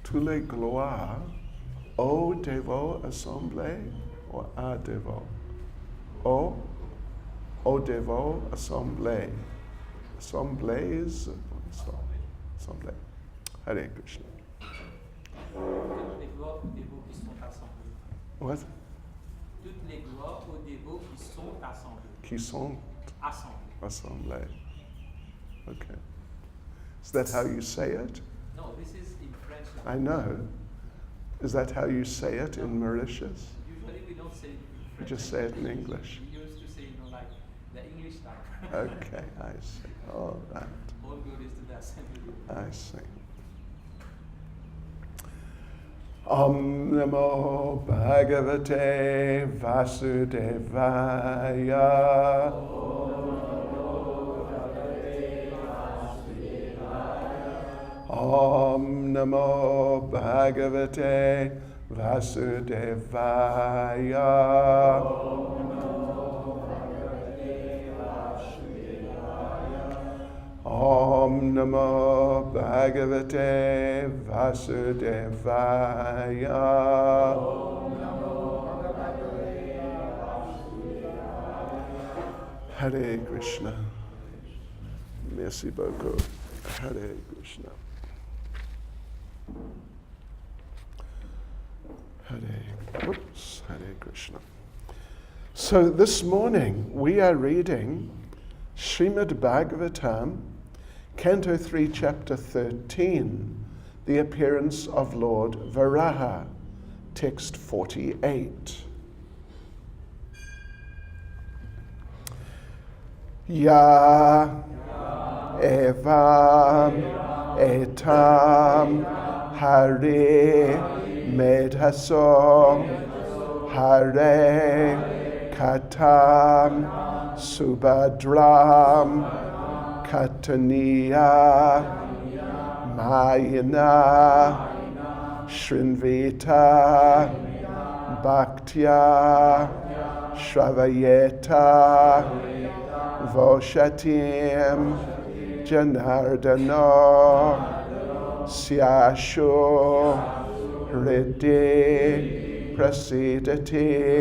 tous les gloires au dévot assemblé ou à dévot? Au dévot assemblé. Assemblées. Assemblée. Hare Krishna. Toutes les gloires aux dévots qui sont assemblés. What? Toutes les gloires aux dévots qui sont assemblés. Qui sont Assemblés. assemblés. Okay. Is that how you say it? No, this is in French. I know. Is that how you say it in Mauritius? Usually we don't say it in French. You just say it in English. We used to say, like the English type. Okay, I see. All right. All good is to the assembly. I see. Om Namo Bhagavate Vasudevaya. Om Namo Bhagavate Vasudevaya. Om Namo Bhagavate Vasudevaya. Hare Krishna. Merci beaucoup. Hare Krishna. Hare Krishna. So this morning we are reading Srimad Bhagavatam, Canto 3, Chapter 13, The Appearance of Lord Varaha, Text 48. Ya evam etam hare medhaso hare katam subhadram kataniya mayana shrinvita bhaktya shravayeta voshatim janardano syasho hridhi prasidati.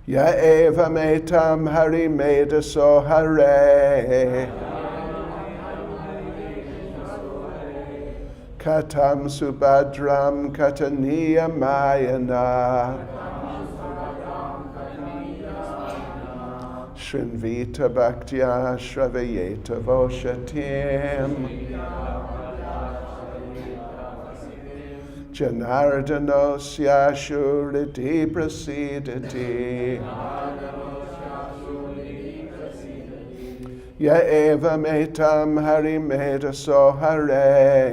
Ya eva metam hari medaso hare katam subhadram kataniya mayana shrinvita bhaktya shravayeta voshatim janardano syashu hridhi prasidati. Ya eva metam hari medaso hare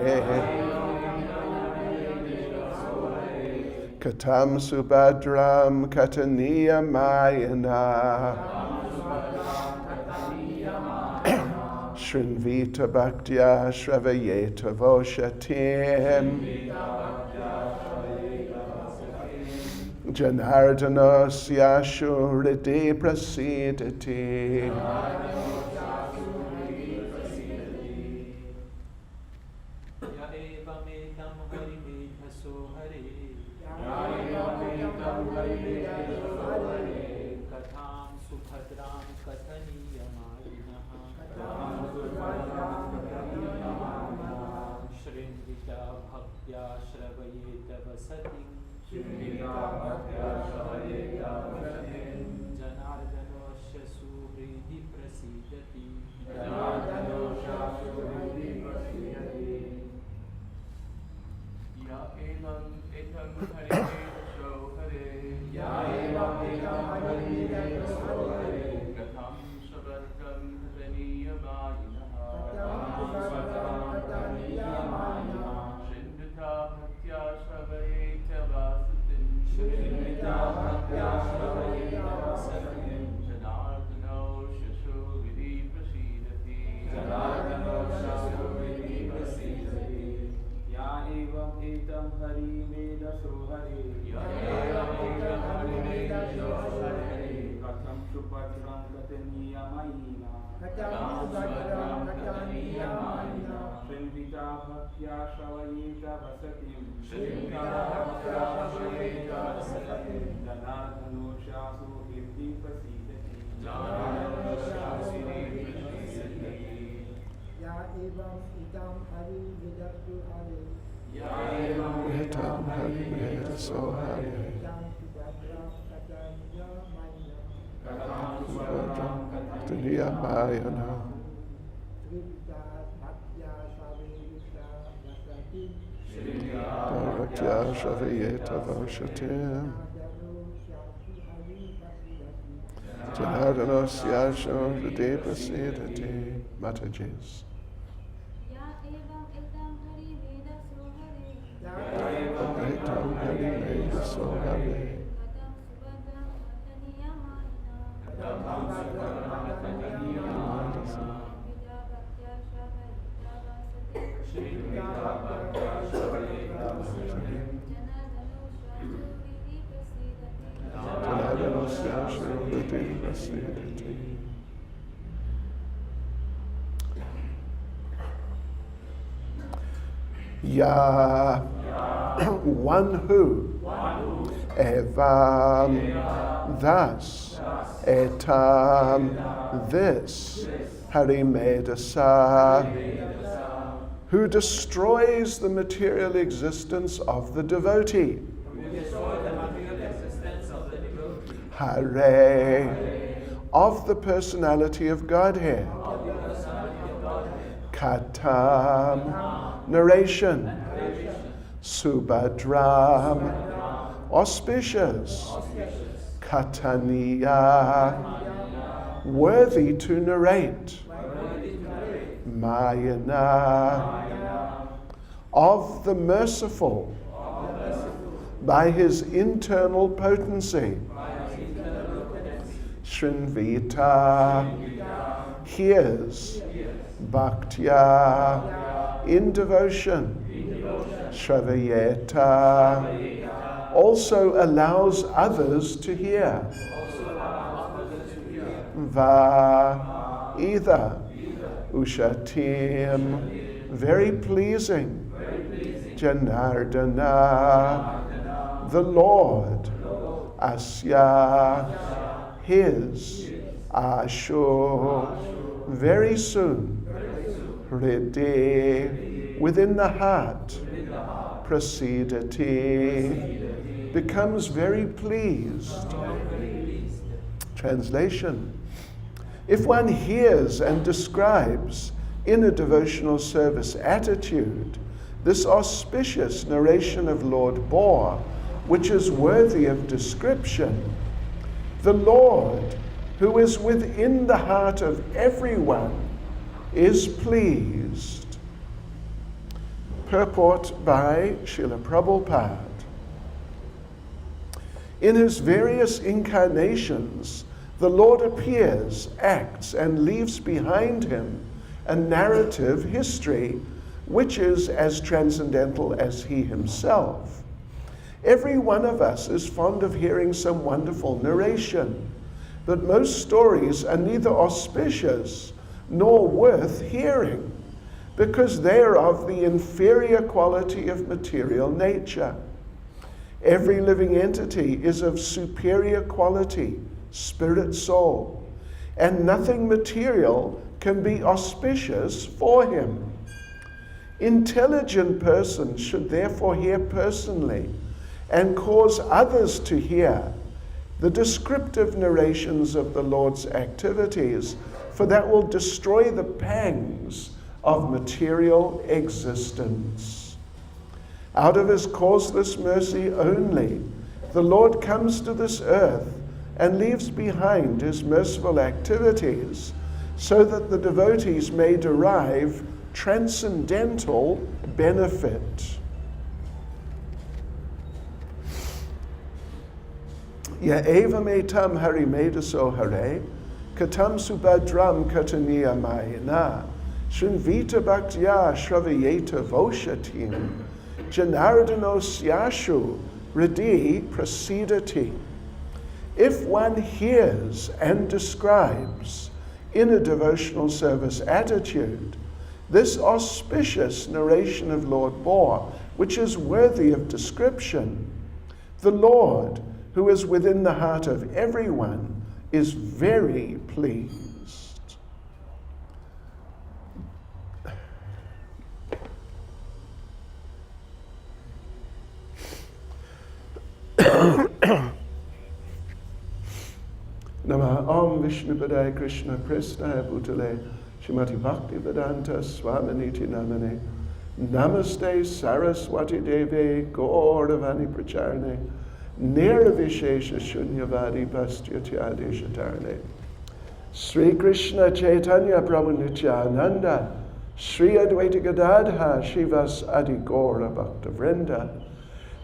katam subhadram kataniya mayana shrinvita bhaktya shravayeta voshatim janardano syashu hridhi prasidati. Etam Hari Meda So Hari. Dunia Mayana. Darakya Shavayeta Varshatim. Janardanos Yasho Hriday Prasidati. Matajis. Etam Hari Meda So Hari. Ya, one who, evam, thus, etam, this, harimedasa, who destroys the material existence of the devotee. Hare, of the personality of Godhead. Katam, narration. Subhadram, auspicious. Kataniya, worthy to narrate. Mayana, of the merciful, by his internal potency. Shrinvita, hears. Bhaktya, in devotion. Shravayeta, also allows others to hear. Va, either. Ushatim, very pleasing. Janardana, the Lord. Asya, his. Ashu, very soon. Hriday, within the heart. Prasidati, becomes very pleased. Translation. If one hears and describes in a devotional service attitude this auspicious narration of Lord Bor, which is worthy of description, the Lord, who is within the heart of everyone, is pleased. Purport by Srila Prabhupada. In his various incarnations, the Lord appears, acts, and leaves behind him a narrative history which is as transcendental as he himself. Every one of us is fond of hearing some wonderful narration, but most stories are neither auspicious nor worth hearing, because they are of the inferior quality of material nature. Every living entity is of superior quality, spirit soul, and nothing material can be auspicious for him. Intelligent persons should therefore hear personally and cause others to hear the descriptive narrations of the Lord's activities, for that will destroy the pangs of material existence. Out of his causeless mercy only, the Lord comes to this earth and leaves behind his merciful activities so that the devotees may derive transcendental benefit. Ya evam etam harimedaso hare, katam subhadram kataniya mayana, shrinvita bhaktya shravayeta voshatim, janardanos yashu hriday prasidati. If one hears and describes in a devotional service attitude This auspicious narration of Lord bore, which is worthy of description. The Lord, who is within the heart of everyone, is very pleased. Namah Om Vishnu Padaya Krishna Prasnaya Bhutale Shrimati Bhakti Vedanta Swaminiti Namane Namaste Saraswati Deve Gauravani Pracharne Nirvishesha Shunyavadi Pastyatya Deshatarne Sri Krishna Chaitanya Prabhu Nityananda Sri Advaita Gadadha Shivas Adi Gaura Bhakta Vrinda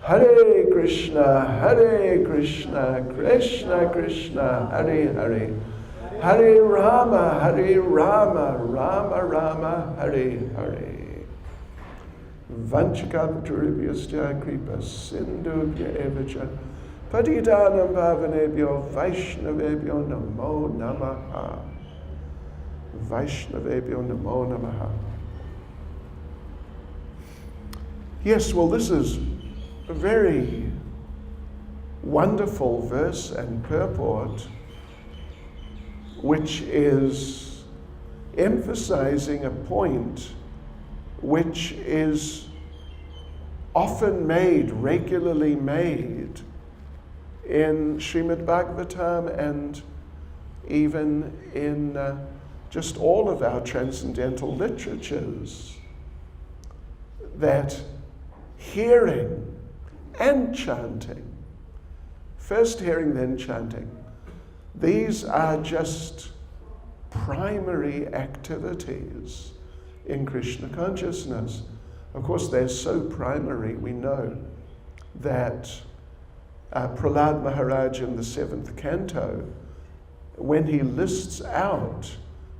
Hare Krishna, Krishna Krishna, Hare Hare, Hare Rama, Rama Rama, Hare Hare. Vanchakalpatarubhyascha kripa sindhubhya evacha patitanam pavanebhyo vaishnavebhyo namo namaha. Vaishnavebhyo namo namaha. Yes, well, this is a very wonderful verse and purport, which is emphasizing a point which is often made, regularly made, in Srimad Bhagavatam and even in just all of our transcendental literatures, that hearing and chanting, first hearing, then chanting, these are just primary activities in Krishna consciousness. Of course, they're so primary, we know that Prahlad Maharaj in the 7th canto, when he lists out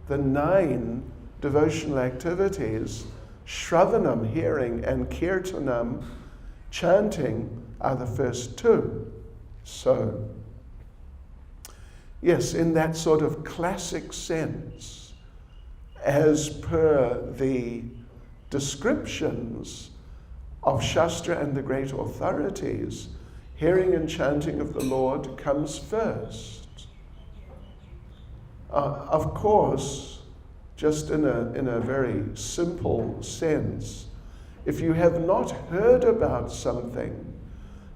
the 9 devotional activities, Shravanam, hearing, and Kirtanam, chanting, are the first 2. So, yes, in that sort of classic sense, as per the descriptions of Shastra and the great authorities, hearing and chanting of the Lord comes first. Of course, just in a very simple sense, if you have not heard about something,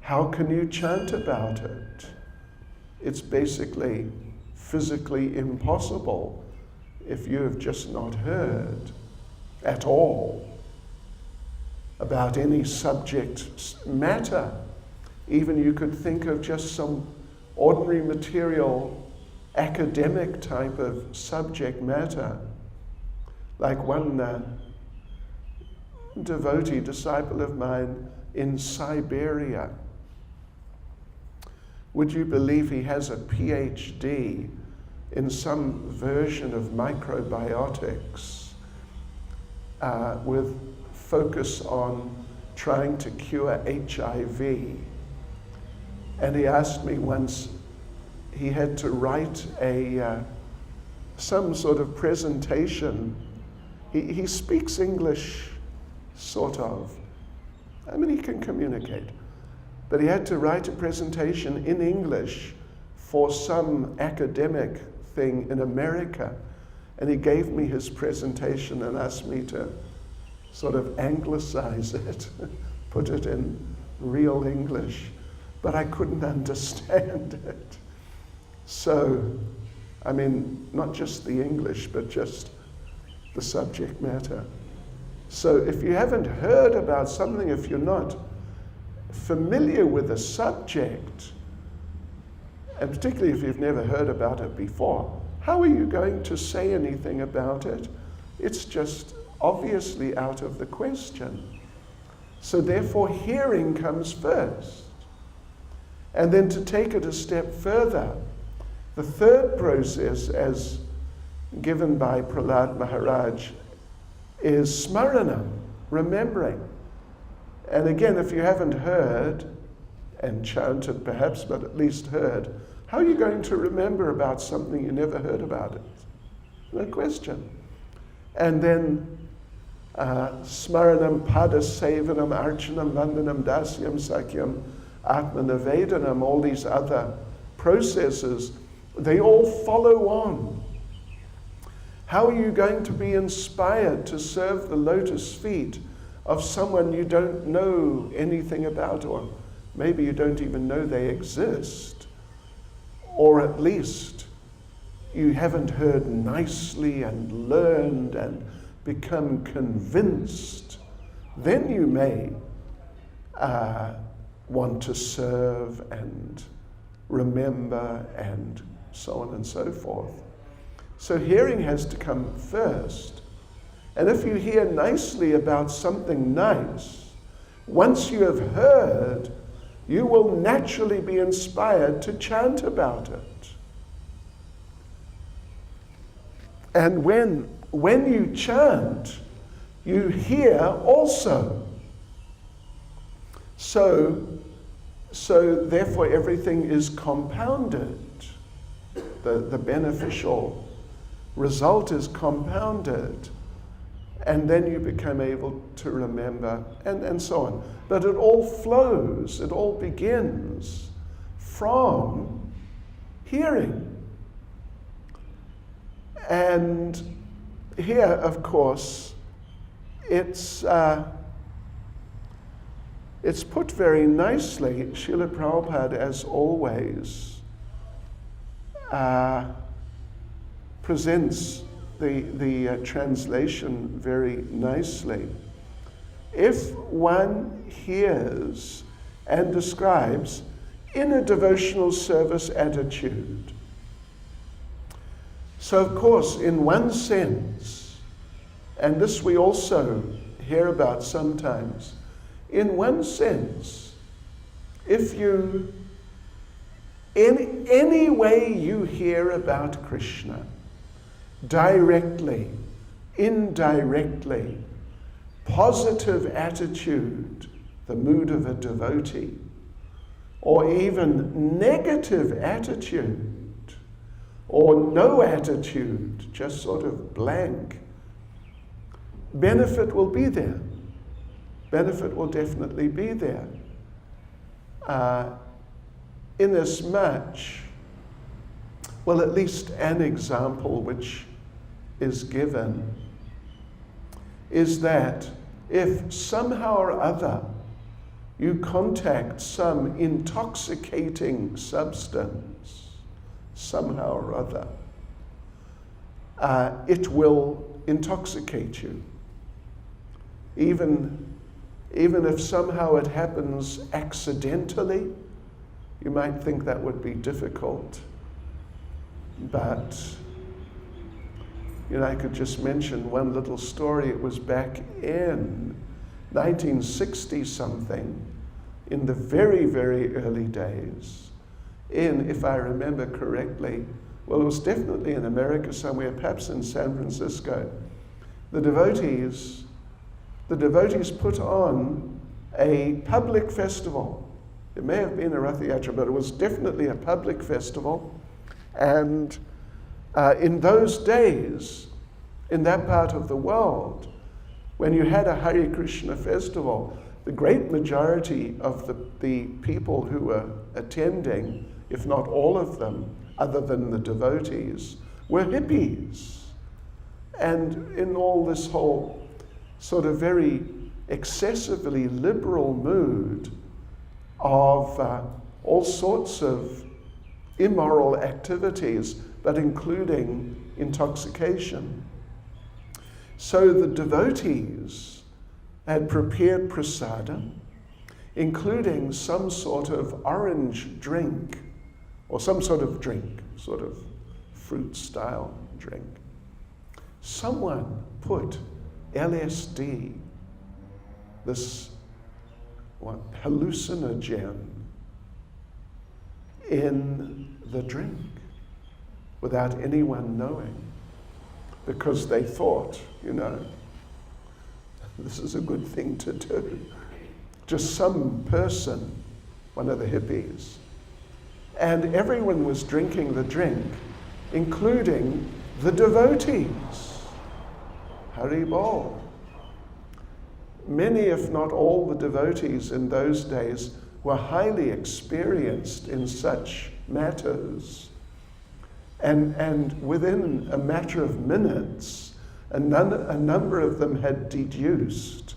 how can you chant about it? It's basically physically impossible if you have just not heard at all about any subject matter. Even you could think of just some ordinary material, academic type of subject matter, like one devotee, disciple of mine in Siberia. Would you believe he has a PhD in some version of microbiotics with focus on trying to cure HIV? And he asked me once, he had to write some sort of presentation. He speaks English, sort of. I mean, he can communicate. But he had to write a presentation in English for some academic thing in America. And he gave me his presentation and asked me to sort of anglicize it, put it in real English. But I couldn't understand it. So, I mean, not just the English, but just the subject matter. So if you haven't heard about something, if you're not familiar with the subject, and particularly if you've never heard about it before, how are you going to say anything about it? It's just obviously out of the question. So therefore, hearing comes first. And then to take it a step further, the third process, as given by Prahlad Maharaj, is smarana, remembering. And again, if you haven't heard and chanted perhaps, but at least heard, how are you going to remember about something you never heard about it? No question. And then Smaranam Padasevanam Archanam Vandanam Dasyam Sakyam Atmanavedanam, all these other processes, they all follow on. How are you going to be inspired to serve the lotus feet of someone you don't know anything about, or maybe you don't even know they exist, or at least you haven't heard nicely and learned and become convinced? Then you may want to serve and remember and so on and so forth. So hearing has to come first. And if you hear nicely about something nice, once you have heard, you will naturally be inspired to chant about it. And when you chant, you hear also. So therefore everything is compounded. The beneficial result is compounded. And then you become able to remember, and so on. But it all flows, it all begins from hearing. And here, of course, it's put very nicely. Srila Prabhupada, as always, presents the translation very nicely. If one hears and describes in a devotional service attitude. So of course, in one sense, and this we also hear about sometimes, in one sense, if you, in any way you hear about Krishna, directly, indirectly, positive attitude, the mood of a devotee, or even negative attitude, or no attitude, just sort of blank, benefit will be there. Benefit will definitely be there. Inasmuch, well, at least an example which is given is that if somehow or other you contact some intoxicating substance, somehow or other, it will intoxicate you. Even if somehow it happens accidentally, you might think that would be difficult. But, I could just mention one little story. It was back in 1960-something, in the very, very early days, if I remember correctly, well, it was definitely in America somewhere, perhaps in San Francisco. The devotees put on a public festival. It may have been a Rath Yatra, but it was definitely a public festival. And in those days, in that part of the world, when you had a Hare Krishna festival, the great majority of the people who were attending, if not all of them, other than the devotees, were hippies. And in all this whole sort of very excessively liberal mood of all sorts of immoral activities, but including intoxication. So the devotees had prepared prasadam, including some sort of orange drink, or some sort of drink, sort of fruit-style drink. Someone put LSD, this hallucinogen, in the drink without anyone knowing, because they thought, this is a good thing to do. Just some person, one of the hippies. And everyone was drinking the drink, including the devotees. Hari Bol. many, if not all, the devotees in those days were highly experienced in such matters. And within a matter of minutes, a number of them had deduced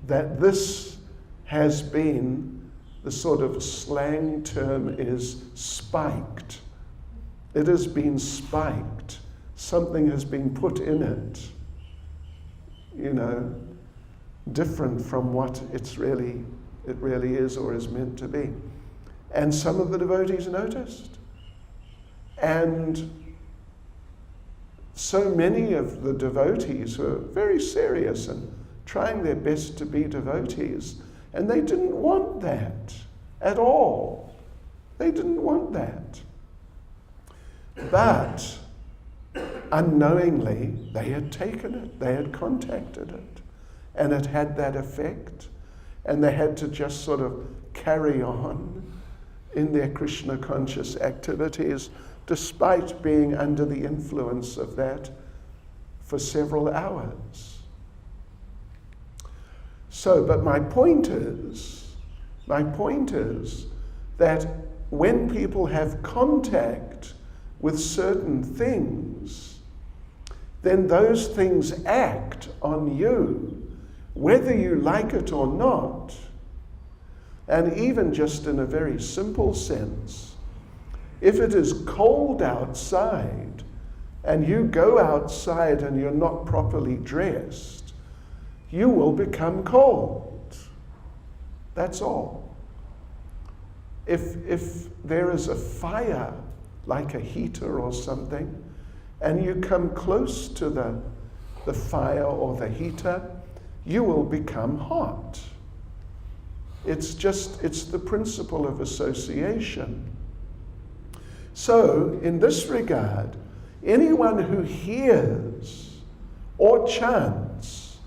that this has been, the sort of slang term is spiked. It has been spiked. Something has been put in it, different from what it really is or is meant to be. And some of the devotees noticed. And so many of the devotees were very serious and trying their best to be devotees, and they didn't want that at all. They didn't want that. But unknowingly, they had taken it, they had contacted it, and it had that effect, and they had to just sort of carry on in their Krishna conscious activities, despite being under the influence of that for several hours. So, but my point is that when people have contact with certain things, then those things act on you, whether you like it or not. And even just in a very simple sense, if it is cold outside and you go outside and you're not properly dressed, you will become cold. That's all. If there is a fire, like a heater or something, and you come close to the fire or the heater, you will become hot. It's the principle of association. So, in this regard, anyone who hears or chants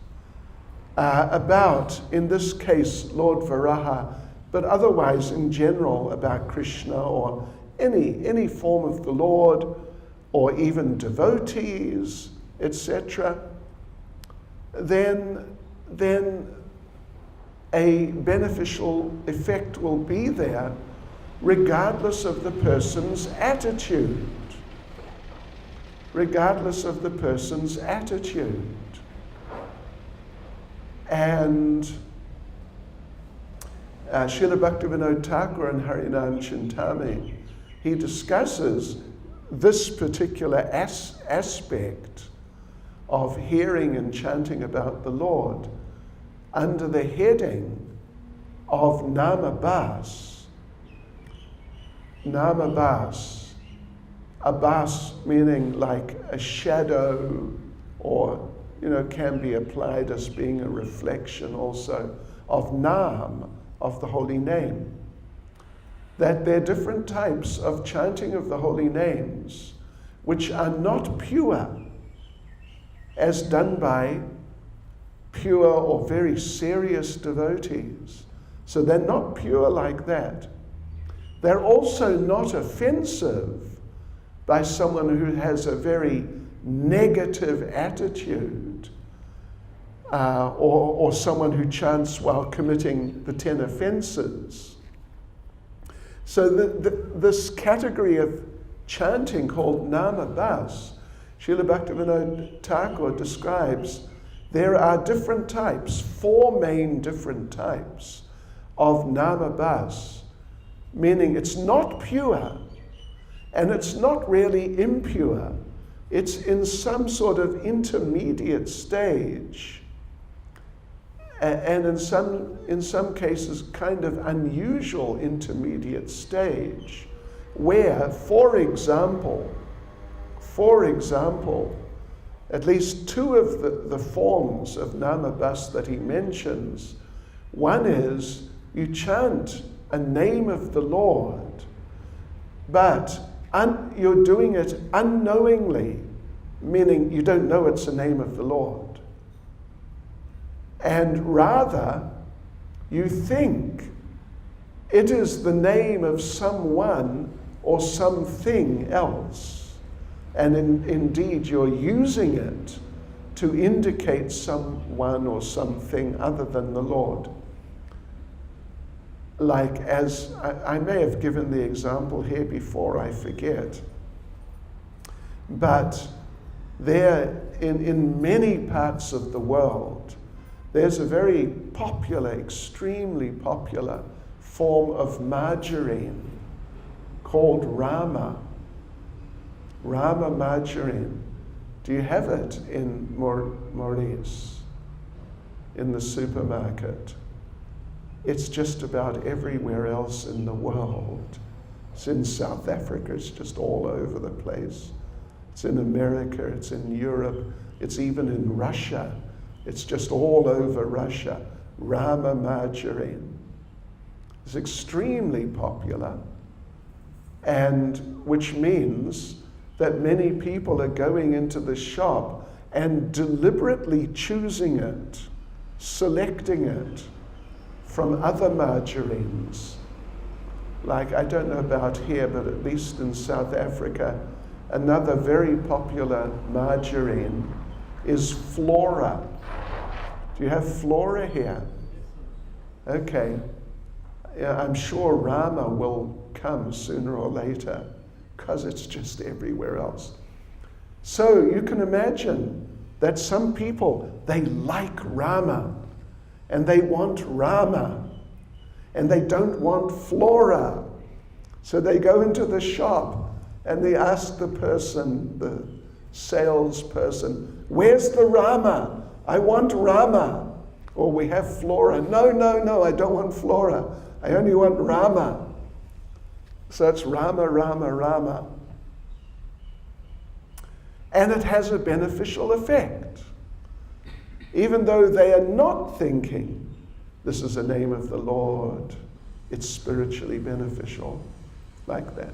about, in this case, Lord Varaha, but otherwise in general about Krishna or any form of the Lord, or even devotees, etc., then a beneficial effect will be there, regardless of the person's attitude. Regardless of the person's attitude. And Srila Bhaktivinoda Thakur in Harinam Chintami, he discusses this particular aspect of hearing and chanting about the Lord under the heading of Namabhas. Namabhas. Abhas meaning like a shadow, or can be applied as being a reflection also of Nam, of the holy name. That there are different types of chanting of the holy names which are not pure, as done by pure or very serious devotees. So they're not pure like that. They're also not offensive by someone who has a very negative attitude, or someone who chants while committing the 10 offenses. So this category of chanting called Namabhas, Srila Bhaktivinoda Thakur describes there are different types, 4 main different types of Namabhas, meaning it's not pure and it's not really impure. It's in some sort of intermediate stage, and in some cases kind of unusual intermediate stage, where, for example, at least 2 of the forms of Namabhas that he mentions, one is you chant a name of the Lord, but you're doing it unknowingly, meaning you don't know it's the name of the Lord. And rather, you think it is the name of someone or something else. And indeed, you're using it to indicate someone or something other than the Lord. Like, as I may have given the example here before, I forget. But there, in many parts of the world, there's a very popular, extremely popular form of margarine called Rama. Rama margarine. Do you have it in Mauritius, in the supermarket? It's just about everywhere else in the world. It's in South Africa, it's just all over the place. It's in America, it's in Europe, it's even in Russia. It's just all over Russia. Rama margarine. It's extremely popular, and which means that many people are going into the shop and deliberately choosing it, selecting it from other margarines. Like, I don't know about here, but at least in South Africa, another very popular margarine is Flora. Do you have Flora here? Okay. Yeah, I'm sure Rama will come sooner or later, because it's just everywhere else. So you can imagine that some people, they like Rama, and they want Rama, and they don't want Flora. So they go into the shop and they ask the person, the salesperson, "Where's the Rama? I want Rama." Or, "We have Flora." No, I don't want Flora. I only want Rama. So it's Rama, Rama, Rama. And it has a beneficial effect. Even though they are not thinking, this is the name of the Lord, it's spiritually beneficial, like that.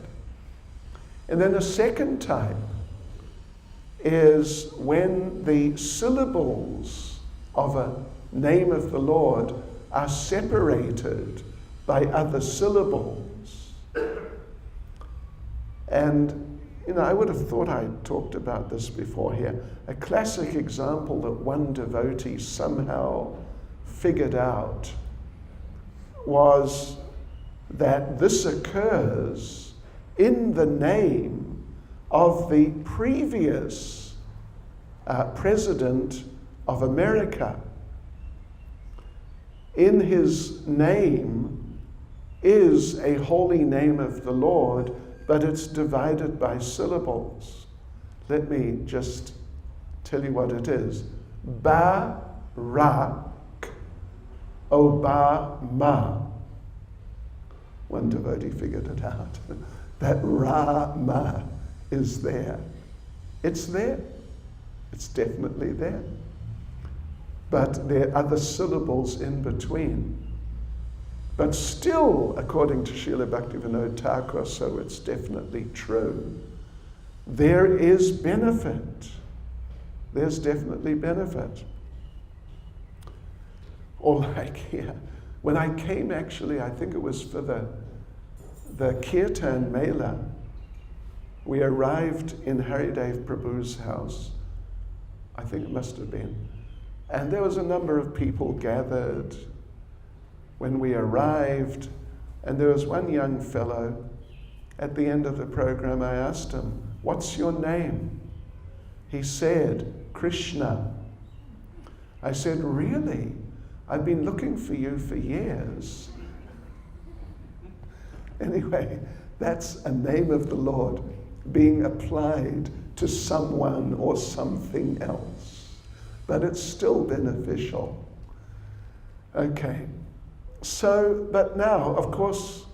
And then a second type is when the syllables of a name of the Lord are separated by other syllables. And I would have thought I talked about this before here. A classic example that one devotee somehow figured out was that this occurs in the name of the previous president of America. In his name is a holy name of the Lord, but it's divided by syllables. Let me just tell you what it is. Barack Obama. One devotee figured it out. That Rama is there. It's there. It's definitely there. But there are other syllables in between. But still, according to Srila Bhaktivinoda Thakur, so it's definitely true, there is benefit. There's definitely benefit. Or like here, when I came actually, I think it was for the Kirtan Mela, we arrived in Haridev Prabhu's house, I think it must have been, and there was a number of people gathered when we arrived, and there was one young fellow. At the end of the program, I asked him, "What's your name?" He said, "Krishna." I said, "Really? I've been looking for you for years." Anyway, that's a name of the Lord being applied to someone or something else, but it's still beneficial. Okay. So, but now, of course,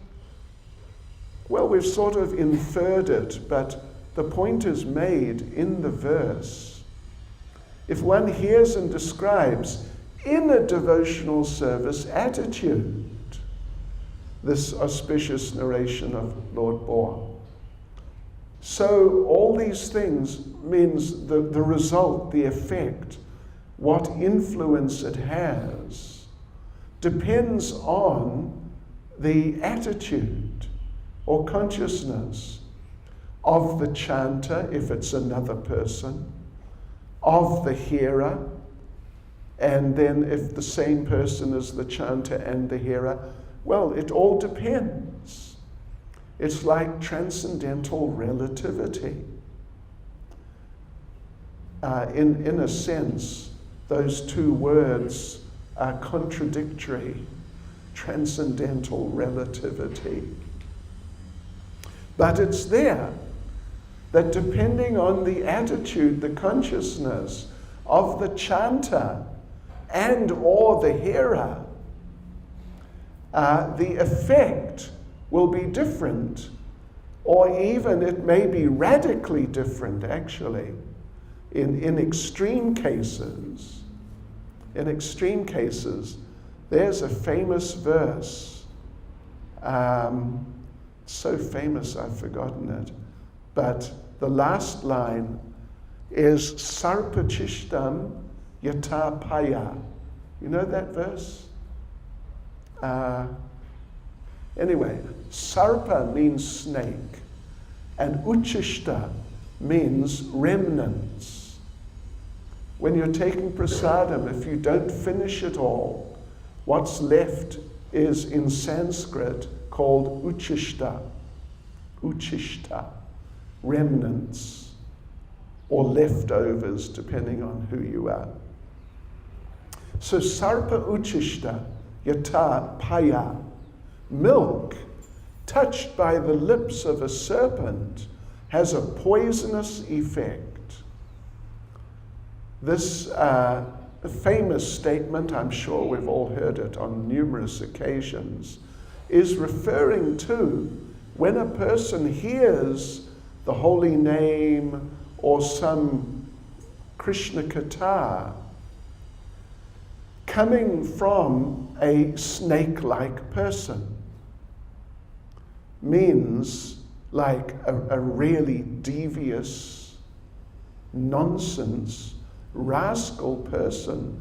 well, we've sort of inferred it, but the point is made in the verse. If one hears and describes in a devotional service attitude this auspicious narration of Lord Bohr. So all these things means the result, the effect, what influence it has, depends on the attitude or consciousness of the chanter, if it's another person, of the hearer, and then if the same person is the chanter and the hearer, well, it all depends. It's like transcendental relativity. In a sense, those two words are contradictory. Transcendental relativity. But it's there that depending on the attitude, the consciousness of the chanter and or the hearer, the effect will be different, or even it may be radically different, actually, in extreme cases. In extreme cases, there's a famous verse, so famous I've forgotten it, but the last line is Sarpachishtam Yata Paya. You know that verse? Anyway, Sarpa means snake, and Uchishta means remnants. When you're taking prasadam, if you don't finish it all, what's left is in Sanskrit called uchishta. Uchishta, remnants, or leftovers, depending on who you are. So sarpa uchishta yata paya, milk touched by the lips of a serpent has a poisonous effect. This famous statement, I'm sure we've all heard it on numerous occasions, is referring to when a person hears the holy name or some Krishna katha coming from a snake-like person. Means like a really devious, nonsense, rascal person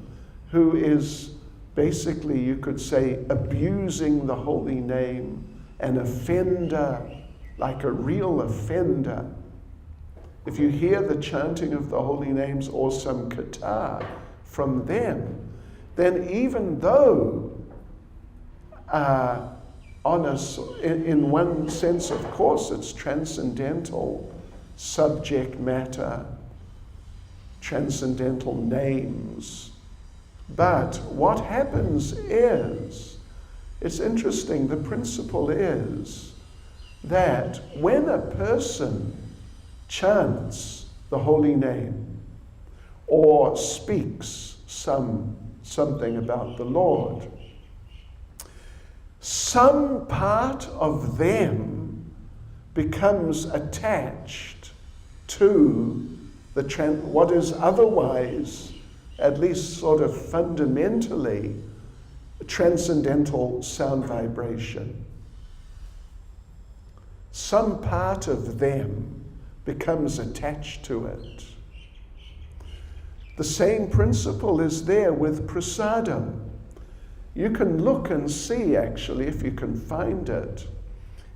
who is basically, you could say, abusing the holy name, an offender, like a real offender. If you hear the chanting of the holy names or some katha from them, then even though in one sense, of course, it's transcendental subject matter, transcendental names. But what happens is, it's interesting, the principle is that when a person chants the holy name or speaks something about the Lord, some part of them becomes attached to what is otherwise, at least sort of fundamentally, transcendental sound vibration. Some part of them becomes attached to it. The same principle is there with prasadam. You can look and see, actually, if you can find it,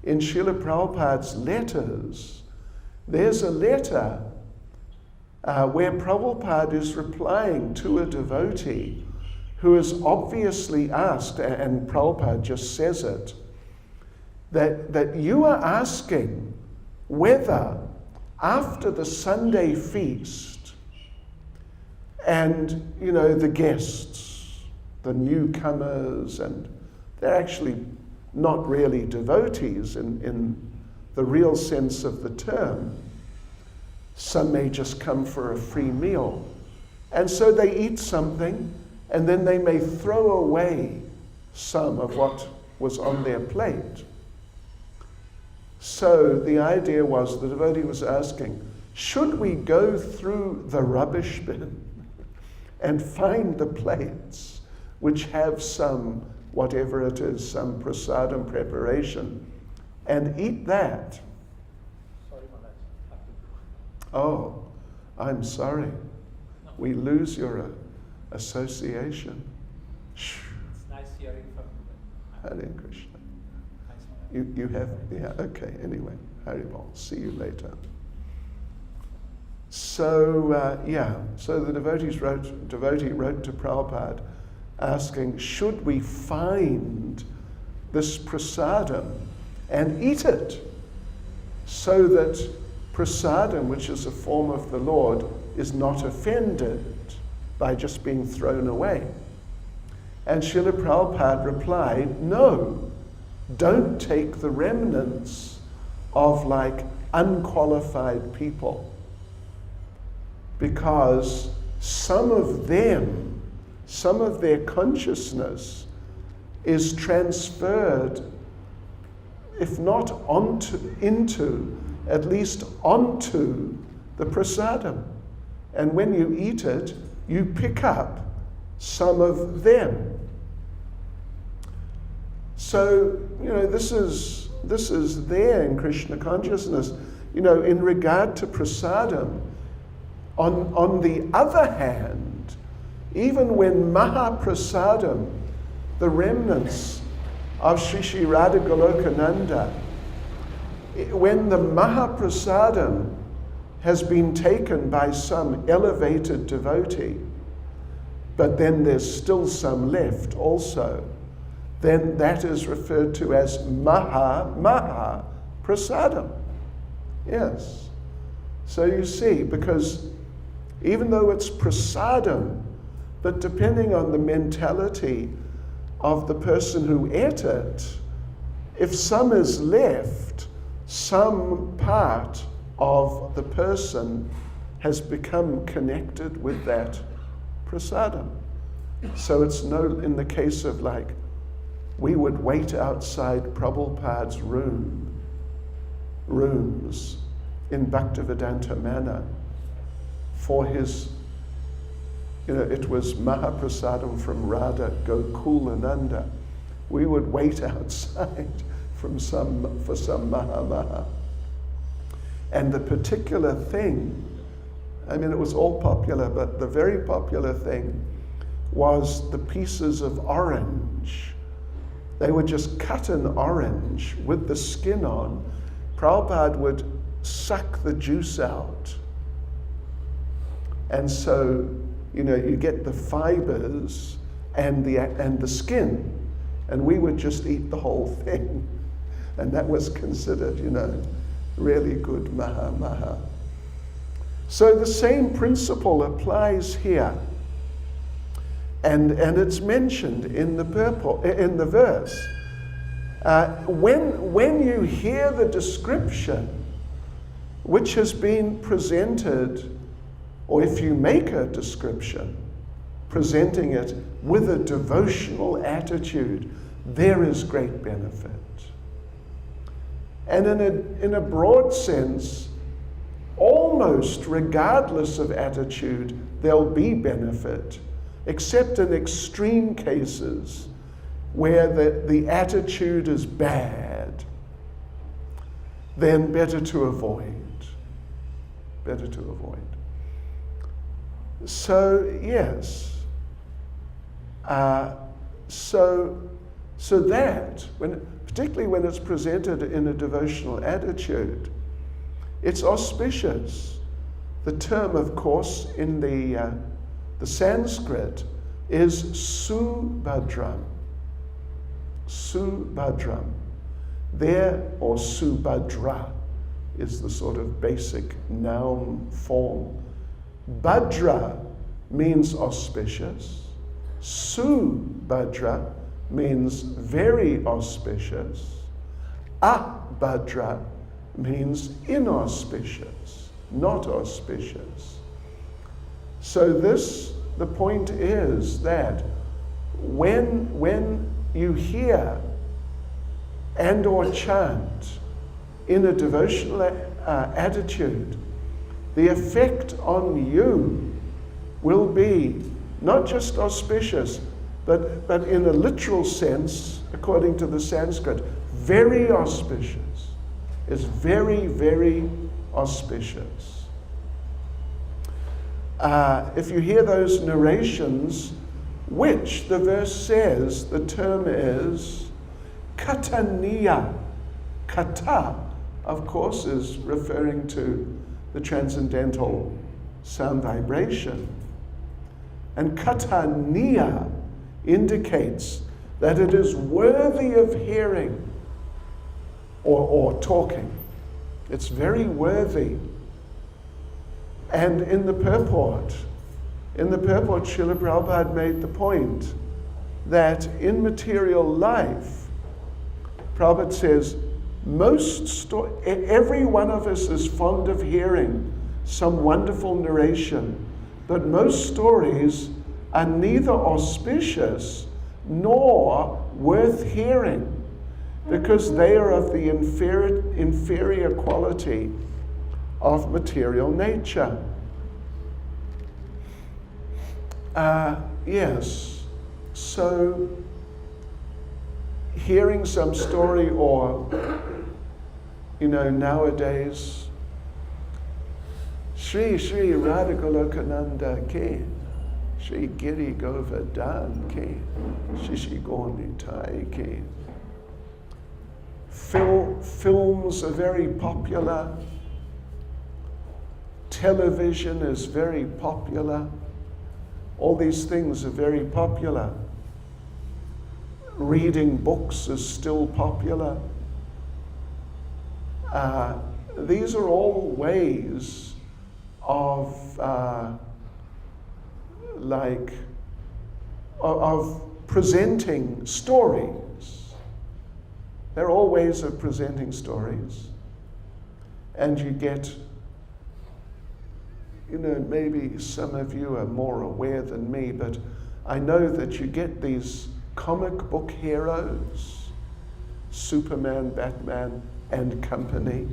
in Srila Prabhupada's letters. There's a letter where Prabhupada is replying to a devotee who is obviously asked, and Prabhupada just says it, that you are asking whether after the Sunday feast and, the guests, the newcomers, and they're actually not really devotees in the real sense of the term. Some may just come for a free meal. And so they eat something, and then they may throw away some of what was on their plate. So the idea was, the devotee was asking, should we go through the rubbish bin and find the plates which have some, whatever it is, some prasadam preparation, and eat that? Sorry for that. Oh, I'm sorry. No. We lose your association. Shh. It's nice hearing from you. Hare Krishna. Thanks. You have, yeah, okay, anyway. Haribol, see you later. So the devotee wrote to Prabhupada asking, should we find this prasadam and eat it so that prasadam, which is a form of the Lord, is not offended by just being thrown away? And Srila Prabhupada replied, no, don't take the remnants of like unqualified people, because some of their consciousness is transferred, if not into, at least onto the prasadam. And when you eat it, you pick up some of them. So, this is there in Krishna consciousness. In regard to prasadam, on the other hand, even when Mahaprasadam, the remnants of Sri Sri Radha Golokananda, when the Mahaprasadam has been taken by some elevated devotee, but then there's still some left also, then that is referred to as Maha Prasadam. Yes. So you see, because even though it's prasadam, but depending on the mentality of the person who ate it, if some is left, some part of the person has become connected with that prasadam. So it's in the case of like, we would wait outside Prabhupada's rooms in Bhaktivedanta Manor for his, it was Mahaprasadam from Radha Gokulananda. We would wait outside for some Maha. And the particular thing, it was all popular, but the very popular thing was the pieces of orange. They would just cut an orange with the skin on. Prabhupada would suck the juice out. And so, you get the fibers and the skin, and we would just eat the whole thing. And that was considered, really good maha. So the same principle applies here. And it's mentioned in the verse. When you hear the description which has been presented, or if you make a description, presenting it with a devotional attitude, there is great benefit. And in a broad sense, almost regardless of attitude, there'll be benefit, except in extreme cases where the attitude is bad, then better to avoid. So yes, so that particularly when it's presented in a devotional attitude, it's auspicious. The term, of course, in the Sanskrit is subhadram. Subhadram. There, or subhadra, is the sort of basic noun form. Bhadra means auspicious. Subhadra means very auspicious. Abhadra means inauspicious, not auspicious. So the point is that when you hear and or chant in a devotional attitude, the effect on you will be not just auspicious, but in a literal sense, according to the Sanskrit, very auspicious. Is very, very auspicious. If you hear those narrations, which the verse says the term is kataniya. Kata, of course, is referring to the transcendental sound vibration. And kataniya indicates that it is worthy of hearing or talking. It's very worthy. And in the purport, Srila Prabhupada made the point that in material life, Prabhupada says, every one of us is fond of hearing some wonderful narration, but most stories are neither auspicious nor worth hearing because they are of the inferior quality of material nature. Yes, so hearing some story or, nowadays, Shri Radhagolokananda ke, Shri Giri Govardhan ke, Shishi Gornitai ke. Films are very popular. Television is very popular. All these things are very popular. Reading books is still popular. These are all ways of presenting stories. They're all ways of presenting stories. And you get, maybe some of you are more aware than me, but I know that you get these comic book heroes, Superman, Batman, and company.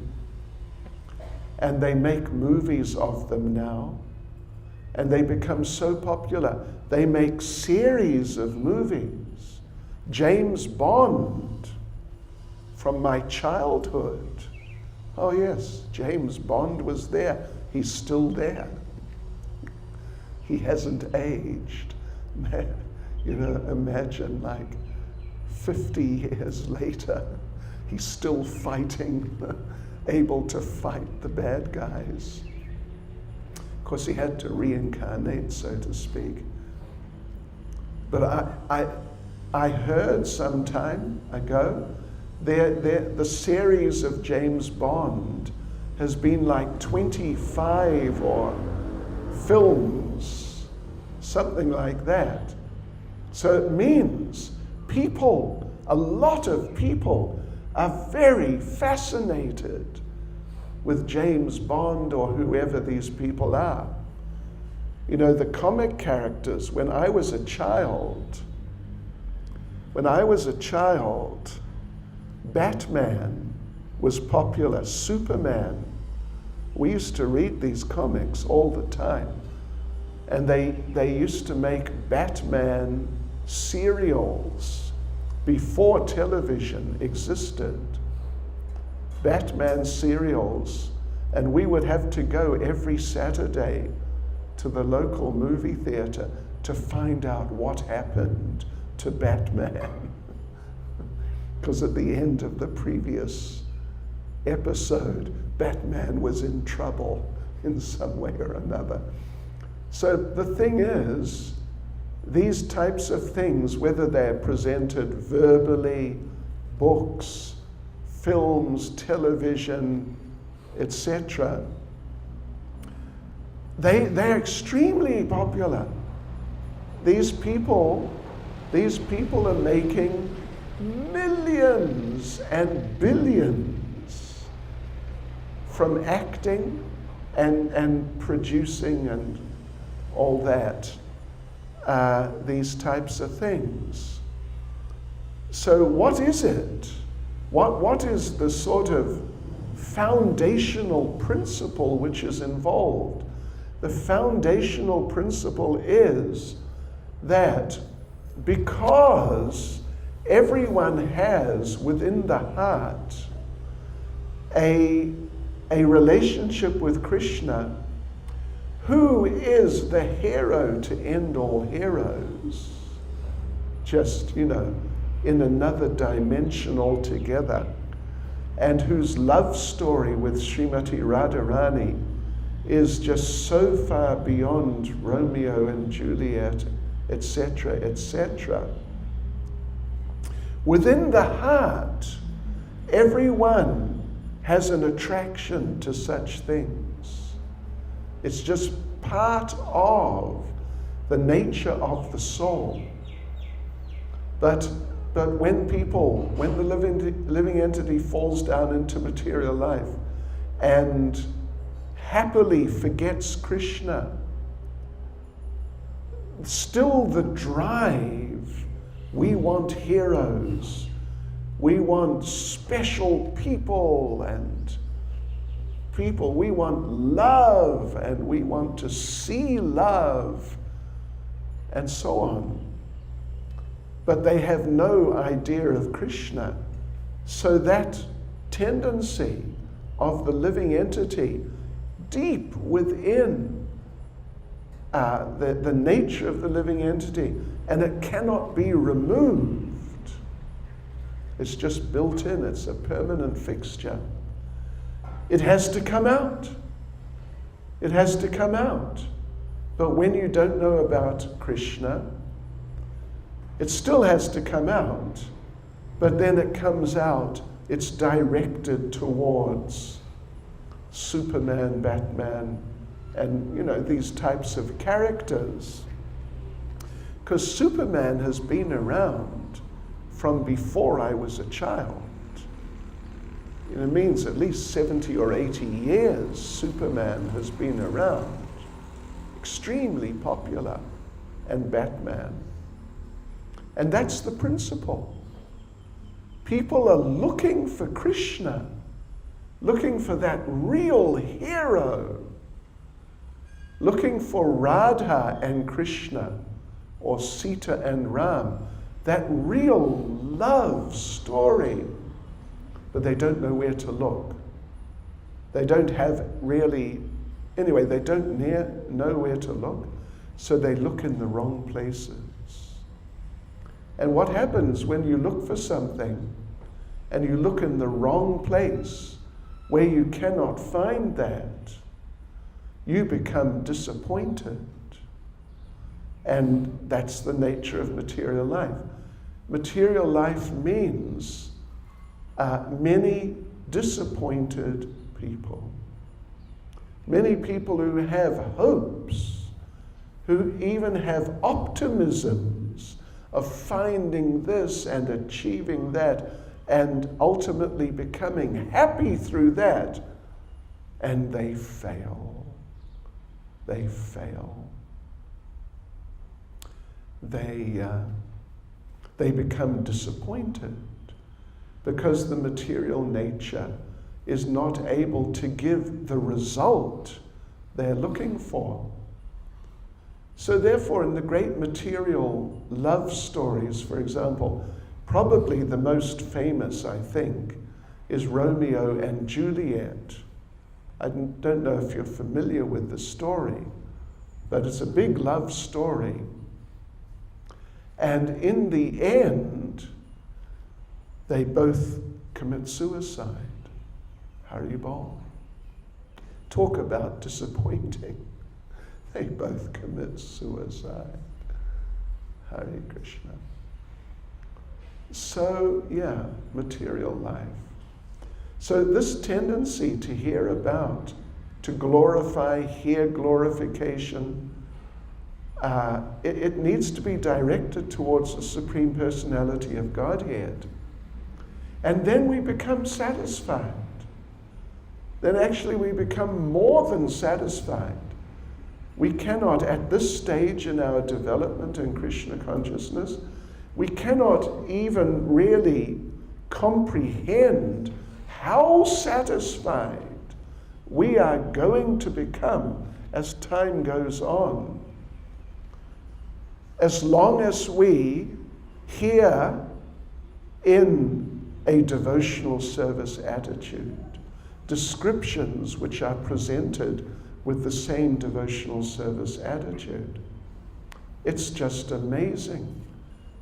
And they make movies of them now. And they become so popular. They make series of movies. James Bond, from my childhood. Oh yes, James Bond was there. He's still there. He hasn't aged. Imagine 50 years later, he's still fighting, able to fight the bad guys. Of course, he had to reincarnate, so to speak. But I heard some time ago, the series of James Bond has been 25 or films, something like that. So it means a lot of people are very fascinated with James Bond or whoever these people are. The comic characters, when I was a child, Batman was popular, Superman. We used to read these comics all the time. And they used to make Batman serials before television existed. Batman serials. And we would have to go every Saturday to the local movie theater to find out what happened to Batman. Because at the end of the previous episode, Batman was in trouble in some way or another. So the thing is, these types of things, whether they're presented verbally, books, films, television, etc., they're extremely popular. These people are making millions and billions from acting and producing and all that, these types of things. So what is it? What is the sort of foundational principle which is involved? The foundational principle is that because everyone has within the heart a relationship with Krishna, who is the hero to end all heroes, just, in another dimension altogether, and whose love story with Srimati Radharani is just so far beyond Romeo and Juliet, etc., etc. Within the heart, everyone has an attraction to such things. It's just part of the nature of the soul. But when the living entity falls down into material life and happily forgets Krishna, still the drive, we want heroes, we want special people, we want love, and we want to see love, and so on. But they have no idea of Krishna. So that tendency of the living entity deep within the nature of the living entity, and it cannot be removed. It's just built in. It's a permanent fixture. It has to come out. It has to come out. But when you don't know about Krishna, it still has to come out. But then it comes out, it's directed towards Superman, Batman, and these types of characters. Because Superman has been around from before I was a child. It means at least 70 or 80 years Superman has been around. Extremely popular. And Batman. And that's the principle. People are looking for Krishna, looking for that real hero, looking for Radha and Krishna, or Sita and Ram, that real love story. But they don't know where to look. They don't have really, anyway, they don't know where to look, so they look in the wrong places. And what happens when you look for something and you look in the wrong place where you cannot find that? You become disappointed. And that's the nature of material life. Material life means many disappointed people. Many people who have hopes, who even have optimisms of finding this and achieving that and ultimately becoming happy through that, and they fail. They fail. They become disappointed because the material nature is not able to give the result they're looking for. So therefore, in the great material love stories, for example, probably the most famous, I think, is Romeo and Juliet. I don't know if you're familiar with the story, but it's a big love story. And in the end, they both commit suicide. Haribol. Talk about disappointing. They both commit suicide. Hare Krishna. So, yeah, material life. So this tendency to hear about, to glorify, hear glorification, it needs to be directed towards the Supreme Personality of Godhead. And then we become satisfied. Then actually we become more than satisfied. We cannot, at this stage in our development in Krishna consciousness, we cannot even really comprehend how satisfied we are going to become as time goes on. As long as we hear in a devotional service attitude descriptions which are presented with the same devotional service attitude. It's just amazing.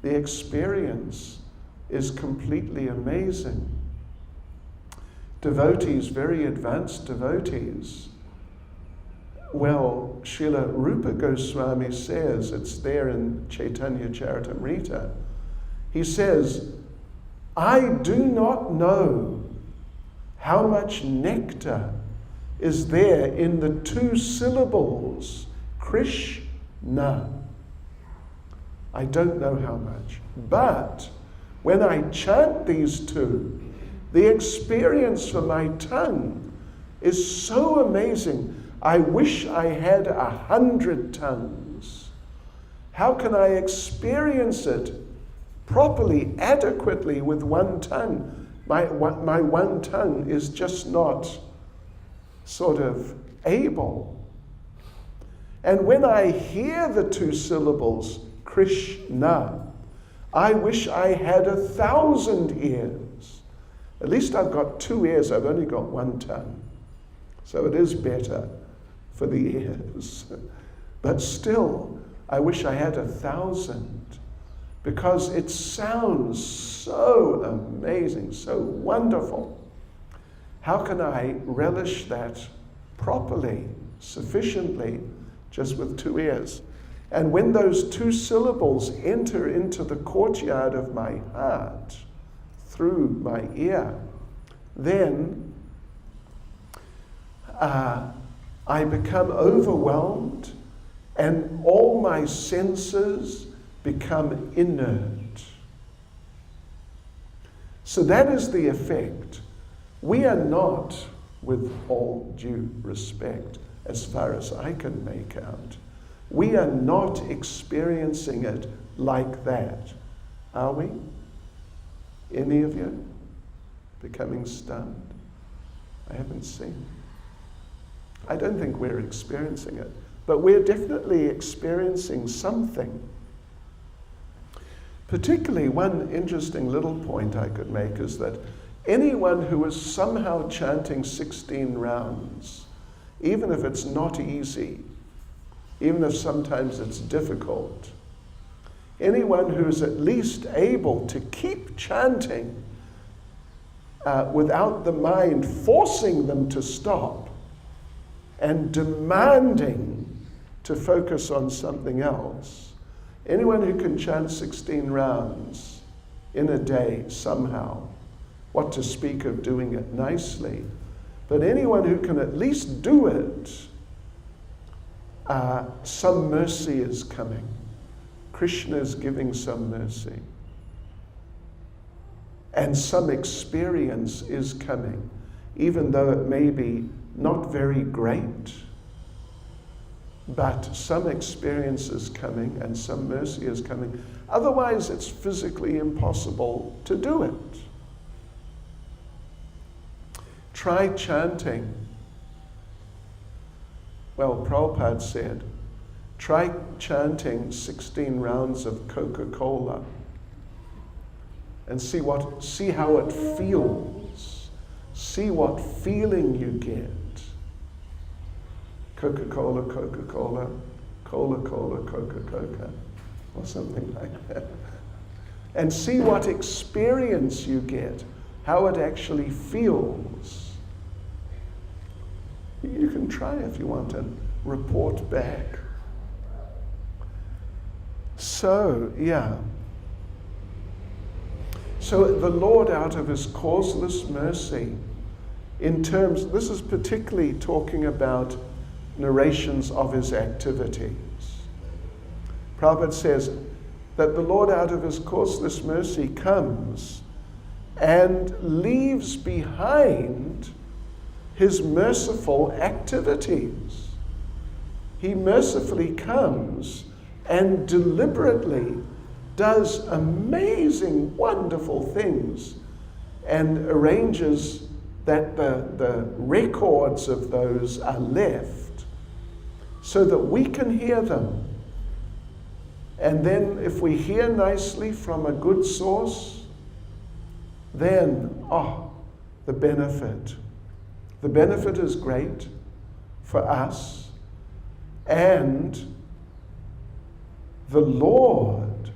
The experience is completely amazing. Devotees, very advanced devotees, Well, Srila Rupa Goswami says, it's there in Chaitanya Charitamrita, he says, I do not know how much nectar is there in the two syllables, Krishna. I don't know how much. But when I chant these two, the experience for my tongue is so amazing. I wish I had 100 tongues. How can I experience it properly, adequately with one tongue? My one tongue is just not sort of able. And when I hear the two syllables, Krishna, I wish I had 1,000 ears. At least I've got 2 ears, I've only got one tongue. So it is better for the ears. But still, I wish I had 1,000, because it sounds so amazing, so wonderful. How can I relish that properly, sufficiently, just with 2 ears? And when those 2 syllables enter into the courtyard of my heart through my ear, then I become overwhelmed and all my senses become inert. So that is the effect. We are not, with all due respect, as far as I can make out, we are not experiencing it like that. Are we? Any of you? Becoming stunned? I haven't seen. I don't think we're experiencing it, but we're definitely experiencing something. Particularly, one interesting little point I could make is that anyone who is somehow chanting 16 rounds, even if it's not easy, even if sometimes it's difficult, anyone who's at least able to keep chanting without the mind forcing them to stop and demanding to focus on something else, anyone who can chant 16 rounds in a day somehow, what to speak of doing it nicely, but anyone who can at least do it, some mercy is coming. Krishna is giving some mercy. And some experience is coming, even though it may be not very great, but some experience is coming and some mercy is coming. Otherwise, it's physically impossible to do it. Try chanting. Well, Prabhupada said, try chanting 16 rounds of Coca-Cola and see how it feels. See what feeling you get. Coca-Cola, Coca-Cola, Cola-Cola, Coca-Cola, or something like that. And see what experience you get, how it actually feels. You can try if you want and report back. So, yeah. So the Lord, out of his causeless mercy, this is particularly talking about narrations of his activities. Prabhupada says that the Lord, out of his causeless mercy, comes and leaves behind his merciful activities. He mercifully comes and deliberately does amazing, wonderful things and arranges that the records of those are left so that we can hear them. And then if we hear nicely from a good source, then, the benefit. The benefit is great for us, and the Lord,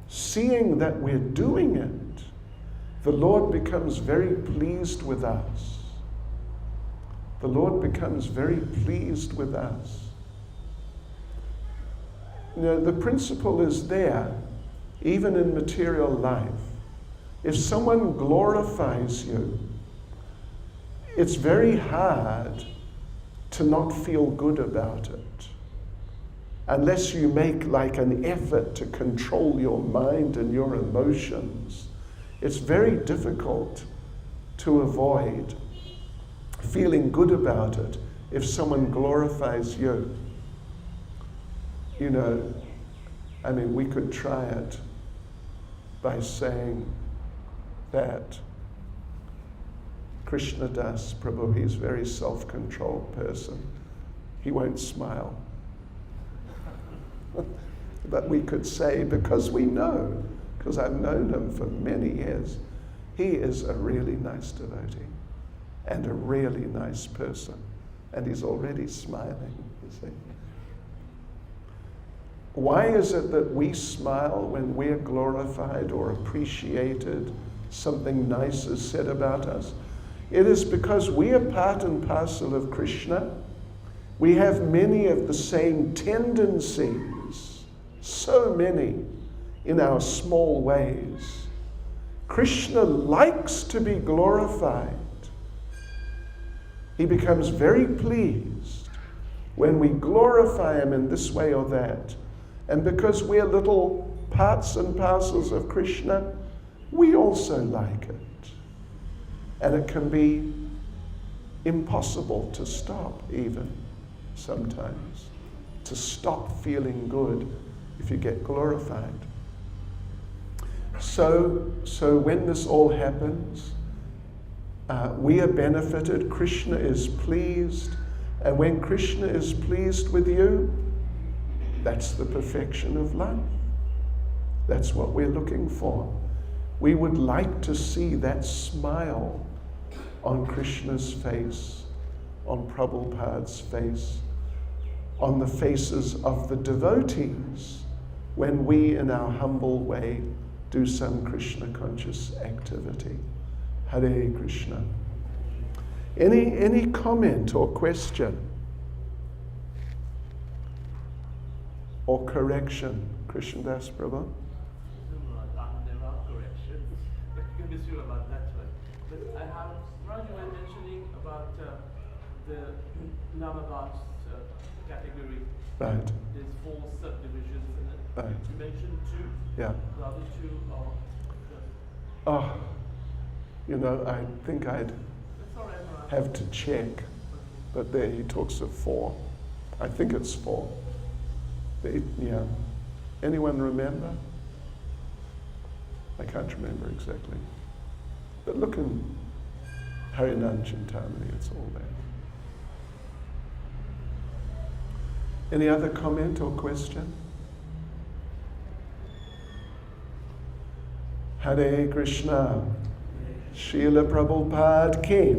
seeing that we're doing it, the Lord becomes very pleased with us. the Lord becomes very pleased with us. You know, the principle is there, even in material life. If someone glorifies you, it's very hard to not feel good about it, unless you make like an effort to control your mind and your emotions. It's very difficult to avoid feeling good about it if someone glorifies you. You know, I mean, we could try it by saying that Krishna Das Prabhu, he's a very self-controlled person. He won't smile. But we could say, because we know, because I've known him for many years, he is a really nice devotee and a really nice person. And he's already smiling, you see. Why is it that we smile when we're glorified or appreciated, something nice is said about us? It is because we are part and parcel of Krishna. We have many of the same tendencies, so many in our small ways. Krishna likes to be glorified. He becomes very pleased when we glorify him in this way or that. And because we're little parts and parcels of Krishna, we also like it. And it can be impossible to stop even sometimes, to stop feeling good if you get glorified. So when this all happens, we are benefited, Krishna is pleased, and when Krishna is pleased with you, that's the perfection of life. That's what we're looking for. We would like to see that smile on Krishna's face, on Prabhupada's face, on the faces of the devotees when we, in our humble way, do some Krishna conscious activity. Hare Krishna. Any comment or question or correction, Krishna Das Prabhu? There are corrections, but you can be sure about that one. But I have, Raj, you were mentioning about the Namadas category. Right. There's 4 subdivisions in it. Right. You mentioned 2. Yeah. The other 2 are just... Oh, you know, I think I'd That's all right, Raj. have to check, but there he talks of 4. I think it's 4. Yeah. Anyone remember? I can't remember exactly. But look in Harinam Chintamani, it's all there. Any other comment or question? Hare Krishna. Srila Prabhupada ki.